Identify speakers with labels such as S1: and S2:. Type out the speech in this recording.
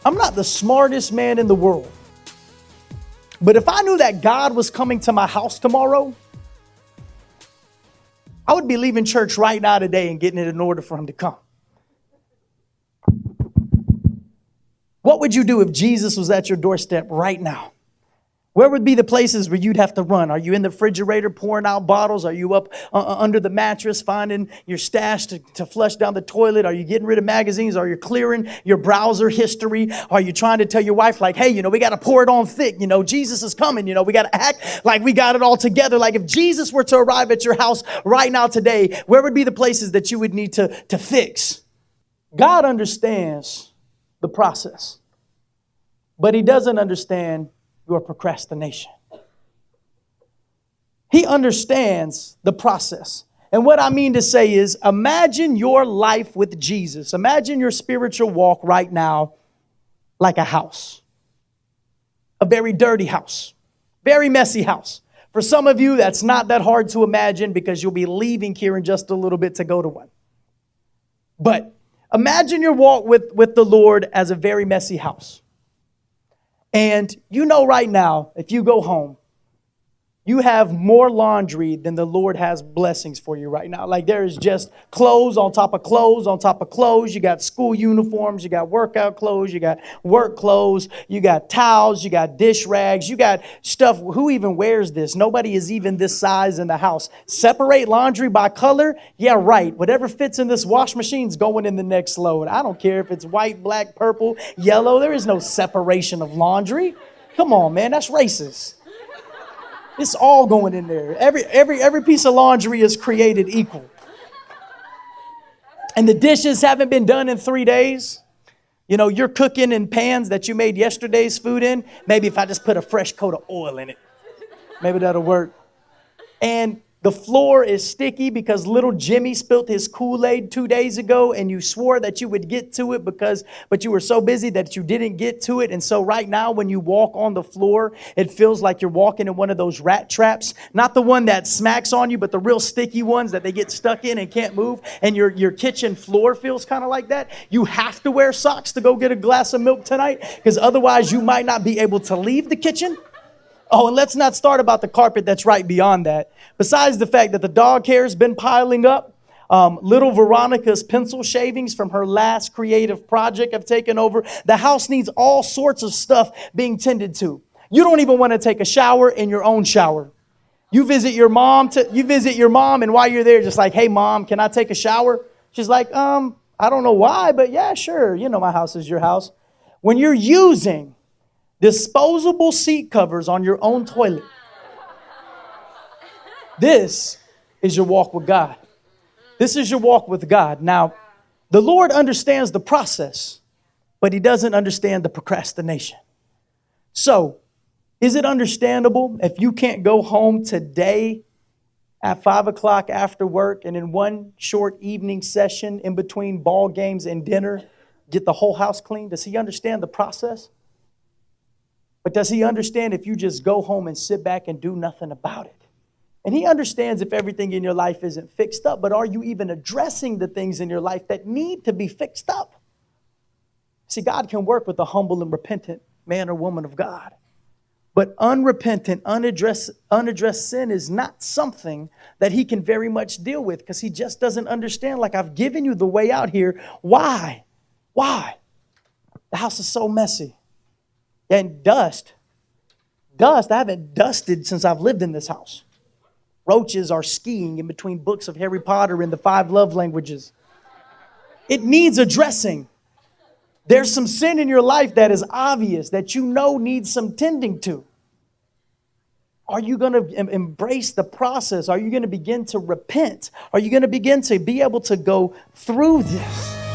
S1: I'm not the smartest man in the world. But if I knew that God was coming to my house tomorrow, I would be leaving church right now today and getting it in order for him to come. What would you do if Jesus was at your doorstep right now? Where would be the places where you'd have to run? Are you in the refrigerator pouring out bottles? Are you up under the mattress finding your stash to flush down the toilet? Are you getting rid of magazines? Are you clearing your browser history? Are you trying to tell your wife like, hey, we got to pour it on thick. Jesus is coming. We got to act like we got it all together. Like if Jesus were to arrive at your house right now today, where would be the places that you would need to fix? God understands the process, but he doesn't understand your procrastination. He understands the process. And what I mean to say is, imagine your life with Jesus. Imagine your spiritual walk right now like a house. A very dirty house. Very messy house. For some of you, that's not that hard to imagine because you'll be leaving here in just a little bit to go to one. But imagine your walk with the Lord as a very messy house. And right now, if you go home, you have more laundry than the Lord has blessings for you right now. Like there is just clothes on top of clothes on top of clothes. You got school uniforms, you got workout clothes, you got work clothes, you got towels, you got dish rags, you got stuff. Who even wears this? Nobody is even this size in the house. Separate laundry by color? Yeah, right. Whatever fits in this wash machine's going in the next load. I don't care if it's white, black, purple, yellow. There is no separation of laundry. Come on, man, that's racist. It's all going in there. Every piece of laundry is created equal. And the dishes haven't been done in 3 days. You're cooking in pans that you made yesterday's food in. Maybe if I just put a fresh coat of oil in it, maybe that'll work. And the floor is sticky because little Jimmy spilled his Kool-Aid 2 days ago and you swore that you would get to it but you were so busy that you didn't get to it. And so right now when you walk on the floor, it feels like you're walking in one of those rat traps. Not the one that smacks on you, but the real sticky ones that they get stuck in and can't move. And your kitchen floor feels kind of like that. You have to wear socks to go get a glass of milk tonight because otherwise you might not be able to leave the kitchen. Oh, and let's not start about the carpet that's right beyond that. Besides the fact that the dog hair has been piling up, little Veronica's pencil shavings from her last creative project have taken over. The house needs all sorts of stuff being tended to. You don't even want to take a shower in your own shower. You visit your mom, and while you're there, just like, hey, Mom, can I take a shower? She's like, I don't know why, but yeah, sure. My house is your house. When you're using disposable seat covers on your own toilet, this is your walk with God. This is your walk with God. Now, the Lord understands the process, but he doesn't understand the procrastination. So, is it understandable if you can't go home today at 5 o'clock after work and in one short evening session in between ball games and dinner, get the whole house clean? Does he understand the process? But does he understand if you just go home and sit back and do nothing about it? And he understands if everything in your life isn't fixed up, but are you even addressing the things in your life that need to be fixed up? See, God can work with a humble and repentant man or woman of God. But unrepentant, unaddressed sin is not something that he can very much deal with because he just doesn't understand. Like, I've given you the way out here. Why? The house is so messy. And dust, I haven't dusted since I've lived in this house. Roaches are skiing in between books of Harry Potter and the 5 love languages. It needs addressing. There's some sin in your life that is obvious, that needs some tending to. Are you going to embrace the process? Are you going to begin to repent? Are you going to begin to be able to go through this?